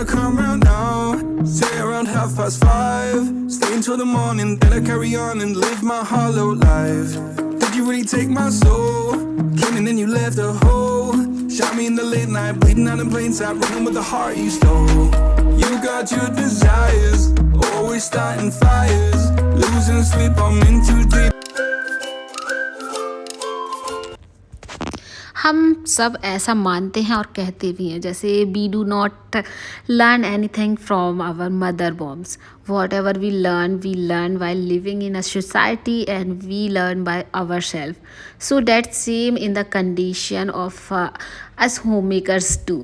come round now. Say around 5:30. Stay until the morning, then I carry on and live my hollow life. Did you really take my soul? Came and then you left a hole. Shot me in the late night, bleeding out in plain sight, running with the heart you stole. You got your desires, always starting fires, losing sleep, I'm in too deep. हम सब ऐसा मानते हैं और कहते भी हैं, जैसे we do not learn anything from our mother बॉम्स. Whatever we learn while living in a society and we learn by our self. So that same in the condition of us homemakers too.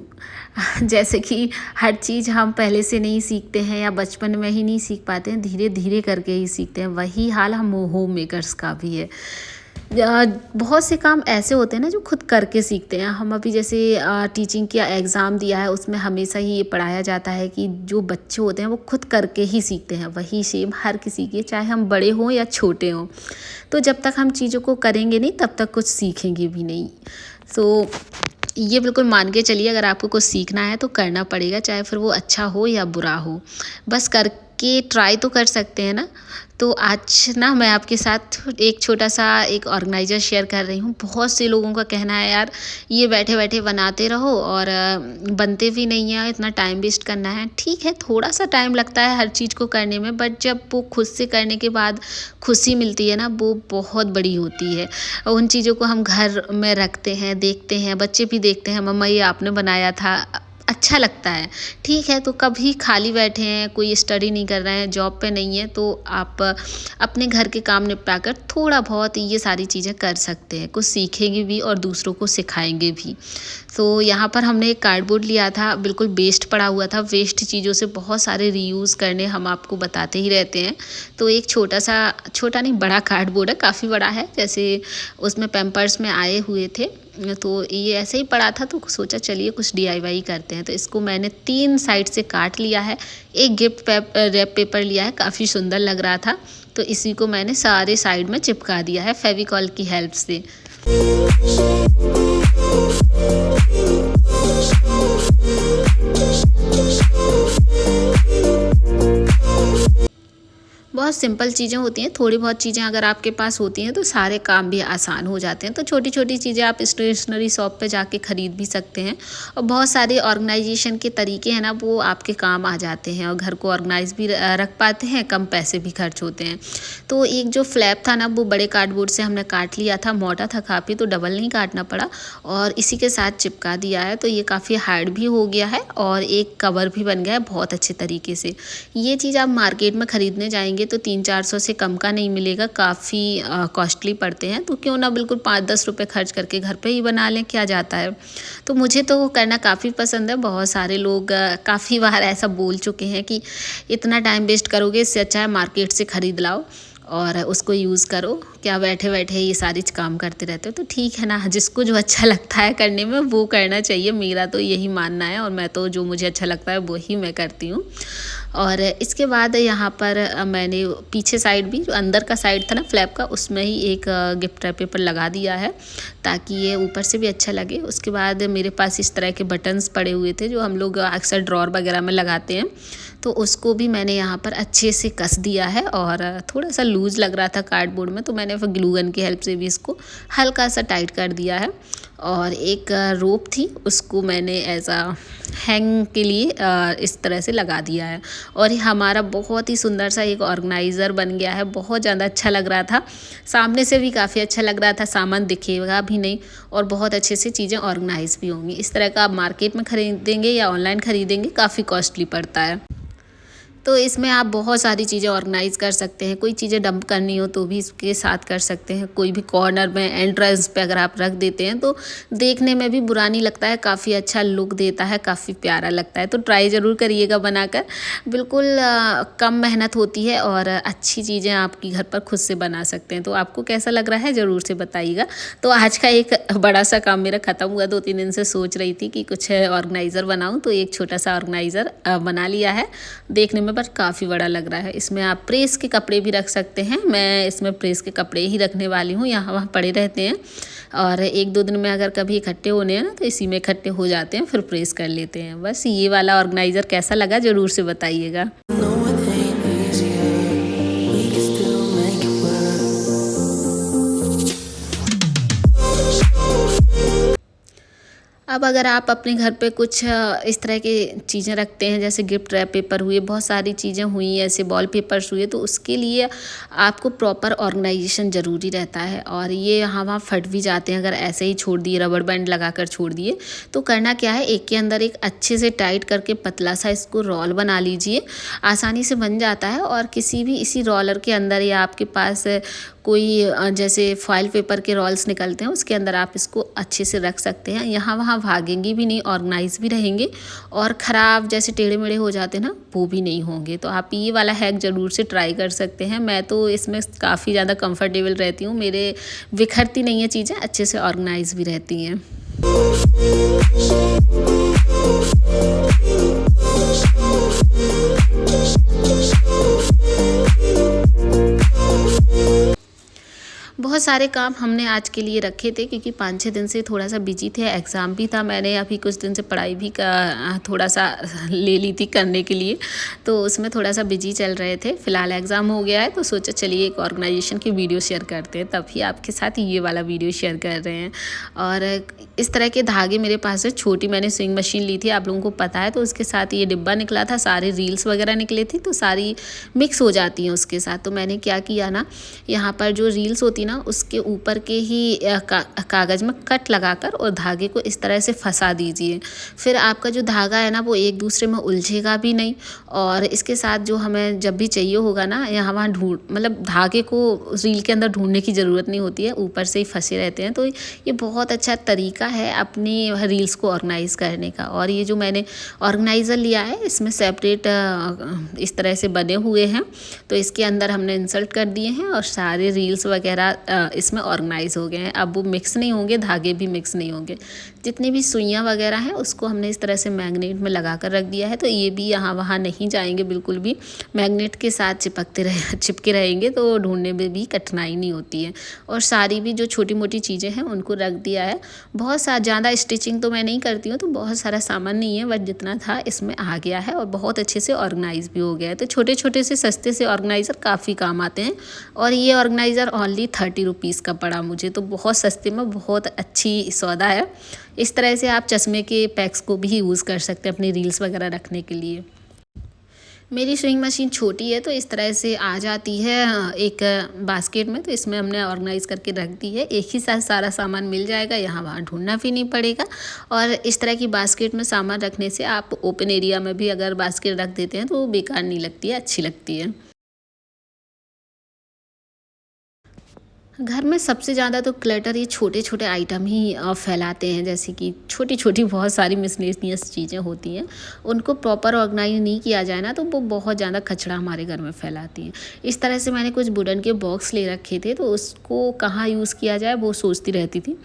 जैसे कि हर चीज़ हम पहले से नहीं सीखते हैं या बचपन में ही नहीं सीख पाते हैं, धीरे धीरे करके ही सीखते हैं. वही हाल हम होम मेकर्स का भी है. बहुत से काम ऐसे होते हैं ना जो खुद करके सीखते हैं हम. अभी जैसे टीचिंग का एग्ज़ाम दिया है, उसमें हमेशा ही ये पढ़ाया जाता है कि जो बच्चे होते हैं वो खुद करके ही सीखते हैं. वही सेम हर किसी के, चाहे हम बड़े हों या छोटे हों. तो जब तक हम चीज़ों को करेंगे नहीं तब तक कुछ सीखेंगे भी नहीं. सो ये बिल्कुल मान के चलिए, अगर आपको कुछ सीखना है तो करना पड़ेगा, चाहे फिर वो अच्छा हो या बुरा हो. बस करके ट्राई तो कर सकते हैं ना. तो आज ना मैं आपके साथ एक छोटा सा एक ऑर्गेनाइज़र शेयर कर रही हूँ. बहुत से लोगों का कहना है यार ये बैठे बैठे बनाते रहो और बनते भी नहीं है, इतना टाइम वेस्ट करना है. ठीक है, थोड़ा सा टाइम लगता है हर चीज़ को करने में, बट जब वो खुद से करने के बाद खुशी मिलती है ना, वो बहुत बड़ी होती है. उन चीज़ों को हम घर में रखते हैं, देखते हैं, बच्चे भी देखते हैं, मम्मा ये आपने बनाया था, अच्छा लगता है. ठीक है, तो कभी खाली बैठे हैं, कोई स्टडी नहीं कर रहे हैं, जॉब पे नहीं है, तो आप अपने घर के काम निपटा कर थोड़ा बहुत ये सारी चीज़ें कर सकते हैं. कुछ सीखेंगे भी और दूसरों को सिखाएंगे भी. तो यहाँ पर हमने एक कार्डबोर्ड लिया था, बिल्कुल वेस्ट पड़ा हुआ था. वेस्ट चीज़ों से बहुत सारे रीयूज़ करने हम आपको बताते ही रहते हैं. तो एक छोटा नहीं बड़ा कार्डबोर्ड है, काफ़ी बड़ा है. जैसे उसमें पैम्पर्स में आए हुए थे, तो ये ऐसे ही पड़ा था, तो सोचा चलिए कुछ DIY करते हैं. तो इसको मैंने 3 साइड से काट लिया है. एक गिफ्ट रैप पेपर लिया है, काफ़ी सुंदर लग रहा था, तो इसी को मैंने सारे साइड में चिपका दिया है फेविकॉल की हेल्प से. बहुत सिंपल चीज़ें होती हैं. थोड़ी बहुत चीज़ें अगर आपके पास होती हैं तो सारे काम भी आसान हो जाते हैं. तो छोटी छोटी चीज़ें आप स्टेशनरी शॉप पे जाके ख़रीद भी सकते हैं. और बहुत सारे ऑर्गेनाइजेशन के तरीके हैं ना, वो आपके काम आ जाते हैं और घर को ऑर्गेनाइज भी रख पाते हैं, कम पैसे भी खर्च होते हैं. तो एक जो फ्लैप था ना, वो बड़े कार्डबोर्ड से हमने काट लिया था. मोटा था काफ़ी, तो डबल नहीं काटना पड़ा और इसी के साथ चिपका दिया है. तो ये काफ़ी हार्ड भी हो गया है और एक कवर भी बन गया है बहुत अच्छे तरीके से. ये चीज़ आप मार्केट में ख़रीदने जाएंगे तो 300-400 से कम का नहीं मिलेगा. काफ़ी कॉस्टली पड़ते हैं. तो क्यों ना बिल्कुल 5-10 रुपये खर्च करके घर पे ही बना लें, क्या जाता है. तो मुझे तो करना काफ़ी पसंद है. बहुत सारे लोग काफ़ी बार ऐसा बोल चुके हैं कि इतना टाइम वेस्ट करोगे, इससे अच्छा है मार्केट से ख़रीद लाओ और उसको यूज़ करो, क्या बैठे बैठे ये सारी काम करते रहते हो. तो ठीक है ना, जिसको जो अच्छा लगता है करने में वो करना चाहिए. मेरा तो यही मानना है और मैं तो जो मुझे अच्छा लगता है वो ही मैं करती हूँ. और इसके बाद यहाँ पर मैंने पीछे साइड भी, जो अंदर का साइड था ना फ्लैप का, उसमें ही एक गिफ्ट रैप पेपर लगा दिया है ताकि ये ऊपर से भी अच्छा लगे. उसके बाद मेरे पास इस तरह के बटन्स पड़े हुए थे जो हम लोग अक्सर ड्रॉर वगैरह में लगाते हैं. तो उसको भी मैंने यहाँ पर अच्छे से कस दिया है और थोड़ा सा लूज़ लग रहा था कार्डबोर्ड में, तो मैंने फिर ग्लू गन की हेल्प से भी इसको हल्का सा टाइट कर दिया है. और एक रोप थी, उसको मैंने ऐसा हैंग के लिए इस तरह से लगा दिया है. और ये हमारा बहुत ही सुंदर सा एक ऑर्गेनाइज़र बन गया है. बहुत ज़्यादा अच्छा लग रहा था, सामने से भी काफ़ी अच्छा लग रहा था, सामान दिखेगा भी नहीं और बहुत अच्छे से चीज़ें ऑर्गेनाइज भी होंगी. इस तरह का आप मार्केट में ख़रीदेंगे या ऑनलाइन ख़रीदेंगे काफ़ी कॉस्टली पड़ता है. तो इसमें आप बहुत सारी चीज़ें ऑर्गेनाइज़ कर सकते हैं. कोई चीज़ें डंप करनी हो तो भी इसके साथ कर सकते हैं. कोई भी कॉर्नर में एंट्रेंस पे अगर आप रख देते हैं तो देखने में भी बुरा नहीं लगता है, काफ़ी अच्छा लुक देता है, काफ़ी प्यारा लगता है. तो ट्राई ज़रूर करिएगा बनाकर. बिल्कुल कम मेहनत होती है और अच्छी चीज़ें आपकी घर पर खुद से बना सकते हैं. तो आपको कैसा लग रहा है ज़रूर से बताइएगा. तो आज का एक बड़ा सा काम मेरा ख़त्म हुआ. 2-3 दिन से सोच रही थी कि कुछ ऑर्गेनाइज़र बनाऊँ, तो एक छोटा सा ऑर्गेनाइज़र बना लिया है. देखने में पर काफ़ी बड़ा लग रहा है. इसमें आप प्रेस के कपड़े भी रख सकते हैं. मैं इसमें प्रेस के कपड़े ही रखने वाली हूँ, यहाँ वहाँ पड़े रहते हैं. और 1-2 दिन में अगर कभी इकट्ठे होने हैं ना तो इसी में इकट्ठे हो जाते हैं, फिर प्रेस कर लेते हैं। बस ये वाला ऑर्गेनाइज़र कैसा लगा ज़रूर से बताइएगा। No, it ain't easier. We can still make it work. अब अगर आप अपने घर पे कुछ इस तरह की चीज़ें रखते हैं, जैसे गिफ्ट रैप पेपर हुए, बहुत सारी चीज़ें हुई, ऐसे वॉल पेपर्स हुए, तो उसके लिए आपको प्रॉपर ऑर्गेनाइजेशन ज़रूरी रहता है। और ये यहाँ वहाँ फट भी जाते हैं अगर ऐसे ही छोड़ दिए, रबड़ बैंड लगाकर छोड़ दिए। तो करना क्या है, एक के अंदर एक अच्छे से टाइट करके पतला सा इसको रोल बना लीजिए। आसानी से बन जाता है। और किसी भी इसी रोलर के अंदर, या आपके पास कोई जैसे फॉइल पेपर के रोल्स निकलते हैं, उसके अंदर आप इसको अच्छे से रख सकते हैं। यहाँ वहाँ भागेंगे भी नहीं, ऑर्गेनाइज भी रहेंगे, और ख़राब जैसे टेढ़े मेढ़े हो जाते हैं ना, वो भी नहीं होंगे। तो आप ये वाला हैक ज़रूर से ट्राई कर सकते हैं। मैं तो इसमें काफ़ी ज़्यादा कंफर्टेबल रहती हूँ, मेरे बिखरती नहीं है चीज़ें, अच्छे से ऑर्गेनाइज भी रहती हैं। बहुत सारे काम हमने आज के लिए रखे थे, क्योंकि 5-6 दिन से थोड़ा सा बिजी थे, एग्ज़ाम भी था। मैंने अभी कुछ दिन से पढ़ाई भी थोड़ा सा ले ली थी करने के लिए, तो उसमें थोड़ा सा बिजी चल रहे थे। फ़िलहाल एग्ज़ाम हो गया है, तो सोचा चलिए एक ऑर्गेनाइजेशन की वीडियो शेयर करते हैं, तभी आपके साथ ये वाला वीडियो शेयर कर रहे हैं। और इस तरह के धागे मेरे पास है, छोटी मैंने स्विंग मशीन ली थी, आप लोगों को पता है। तो उसके साथ ये डिब्बा निकला था, सारे रील्स वगैरह निकले थे, तो सारी मिक्स हो जाती हैं उसके साथ। तो मैंने क्या किया ना, यहाँ पर जो रील्स होती ना, उसके ऊपर के ही कागज़ में कट लगाकर और धागे को इस तरह से फंसा दीजिए। फिर आपका जो धागा है ना, वो एक दूसरे में उलझेगा भी नहीं। और इसके साथ जो हमें जब भी चाहिए होगा ना, यहाँ वहाँ मतलब धागे को रील के अंदर ढूंढने की ज़रूरत नहीं होती है, ऊपर से ही फंसे रहते हैं। तो ये बहुत अच्छा तरीका है अपनी रील्स को ऑर्गेनाइज़ करने का। और ये जो मैंने ऑर्गेनाइज़र लिया है, इसमें सेपरेट इस तरह से बने हुए हैं, तो इसके अंदर हमने इंसर्ट कर दिए हैं और सारे रील्स वगैरह इसमें ऑर्गेनाइज़ हो गए हैं। अब वो मिक्स नहीं होंगे, धागे भी मिक्स नहीं होंगे। जितनी भी सुइयाँ वगैरह हैं, उसको हमने इस तरह से मैग्नेट में लगा कर रख दिया है, तो ये भी यहाँ वहाँ नहीं जाएंगे बिल्कुल भी, मैग्नेट के साथ चिपके रहेंगे, तो ढूंढने में भी कठिनाई नहीं होती है। और सारी भी जो छोटी मोटी चीज़ें हैं उनको रख दिया है। बहुत ज़्यादा स्टिचिंग तो मैं नहीं करती हूँ, तो बहुत सारा सामान नहीं है, बट जितना था इसमें आ गया है और बहुत अच्छे से ऑर्गेनाइज भी हो गया है। तो छोटे छोटे से सस्ते से ऑर्गेनाइज़र काफ़ी काम आते हैं। और ये ऑर्गेनाइज़र ओनली 30 रुपीज़ का पड़ा मुझे, तो बहुत सस्ते में बहुत अच्छी सौदा है। इस तरह से आप चश्मे के पैक्स को भी यूज़ कर सकते हैं अपनी रील्स वगैरह रखने के लिए। मेरी स्विंग मशीन छोटी है, तो इस तरह से आ जाती है एक बास्केट में, तो इसमें हमने ऑर्गेनाइज़ करके रख दी है। एक ही साथ सारा सामान मिल जाएगा, यहाँ वहाँ ढूंढना भी नहीं पड़ेगा। और इस तरह की बास्केट में सामान रखने से आप ओपन एरिया में भी अगर बास्केट रख देते हैं तो वो बेकार नहीं लगती है, अच्छी लगती है। घर में सबसे ज़्यादा तो क्लटर ये छोटे छोटे आइटम ही फैलाते हैं, जैसे कि छोटी छोटी बहुत सारी मिसलेनियस चीज़ें होती हैं, उनको प्रॉपर ऑर्गेनाइज नहीं किया जाए ना, तो वो बहुत ज़्यादा कचरा हमारे घर में फैलाती हैं। इस तरह से मैंने कुछ वुडन के बॉक्स ले रखे थे, तो उसको कहाँ यूज़ किया जाए वो सोचती रहती थी।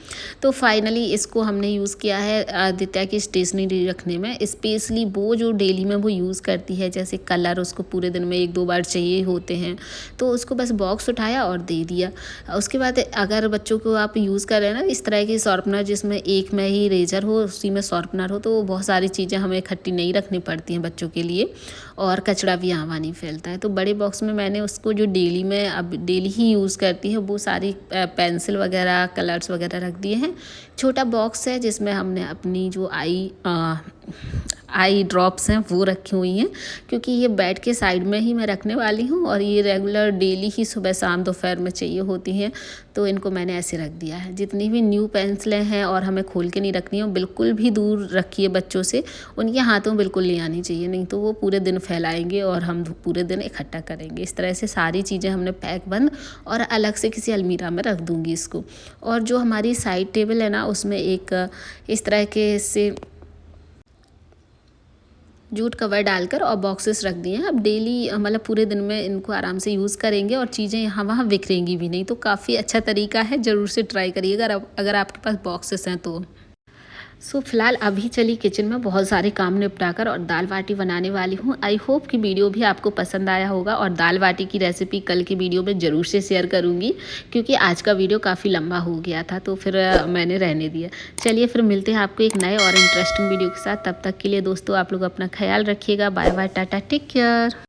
तो फाइनली इसको हमने यूज़ किया है आदित्य की स्टेशनरी रखने में, स्पेशली वो जो डेली में वो यूज़ करती है, जैसे कलर उसको पूरे दिन में 1-2 बार चाहिए होते हैं, तो उसको बस बॉक्स उठाया और दे दिया। उसके बाद अगर बच्चों को आप यूज़ कर रहे हैं ना इस तरह की शार्पनर, जिसमें एक में ही रेजर हो, उसी में शार्पनर हो, तो बहुत सारी चीज़ें हमें इकट्ठी नहीं रखनी पड़ती हैं बच्चों के लिए, और कचरा भी यहाँ वहाँ नहीं फैलता है। तो बड़े बॉक्स में मैंने उसको जो डेली में अब डेली ही यूज़ करती है, वो सारी पेंसिल वगैरह कलर्स वगैरह रख दिए हैं। छोटा बॉक्स है जिसमें हमने अपनी जो आई ड्रॉप्स हैं वो रखी हुई हैं, क्योंकि ये बेड के साइड में ही मैं रखने वाली हूँ, और ये रेगुलर डेली ही सुबह शाम दोपहर में चाहिए होती हैं, तो इनको मैंने ऐसे रख दिया है। जितनी भी न्यू पेंसिलें हैं और हमें खोल के नहीं रखनी है, बिल्कुल भी दूर रखिए बच्चों से, उनके हाथों में बिल्कुल नहीं आनी चाहिए, नहीं तो वो पूरे दिन फैलाएंगे और हम पूरे दिन इकट्ठा करेंगे। इस तरह से सारी चीज़ें हमने पैक बंद और अलग से किसी अलमीरा में रख दूँगी इसको। और जो हमारी साइड टेबल है ना, उसमें एक इस तरह के से जूट कवर डालकर और बॉक्सेस रख दिए हैं। अब डेली मतलब पूरे दिन में इनको आराम से यूज़ करेंगे और चीज़ें यहाँ वहाँ बिखरेंगी भी नहीं, तो काफ़ी अच्छा तरीका है, ज़रूर से ट्राई करिएगा अगर आपके पास बॉक्सेस हैं तो। सो फिलहाल अभी चली किचन में बहुत सारे काम निपटाकर और दाल बाटी बनाने वाली हूँ। आई होप कि वीडियो भी आपको पसंद आया होगा और दाल बाटी की रेसिपी कल की वीडियो में ज़रूर से शेयर करूँगी, क्योंकि आज का वीडियो काफ़ी लंबा हो गया था तो फिर मैंने रहने दिया। चलिए फिर मिलते हैं आपको एक नए और इंटरेस्टिंग वीडियो के साथ। तब तक के लिए दोस्तों आप लोग अपना ख्याल रखिएगा। Bye bye, tata, take care.